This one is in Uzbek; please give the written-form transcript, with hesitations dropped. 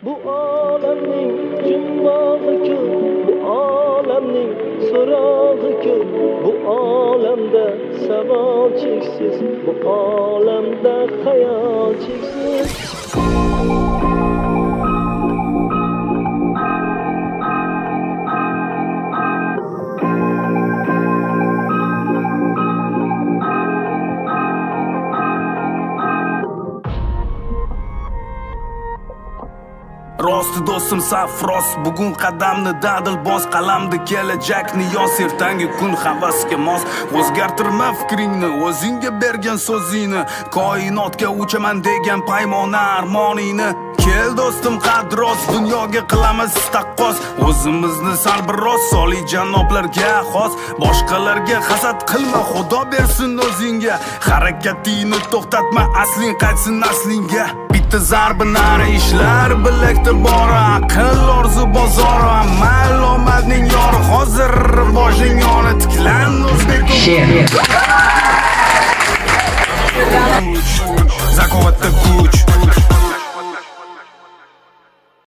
Bu olamning jumbog'i ko'p, bu olamning so'rog'i ko'p, bu olamda savol cheksiz, bu olamda xayol cheksiz. Rosti do'stim safros, bugun qadamni dadil bos, qalamda kelajakni yoz, ertangi kun havasga mos. O'zgartirma fikringni, o'zingga bergan so'zingni, koinotga uchaman degan paymona armoningni. Kel do'stim qadros, dunyoga qilamiz taqqos, o'zimizni sal biroz soliy janoblarga xos. Boshqalarga hasad qilma, Xudo bersin o'zingga, harakatingni to'xtatma, asling qaytsin naslingga. Bitta zarbi nari ishlar, bilakda bor aql, orzu bozori, amal omadning yori. Hozir boshing yoni tiklan o'zbek.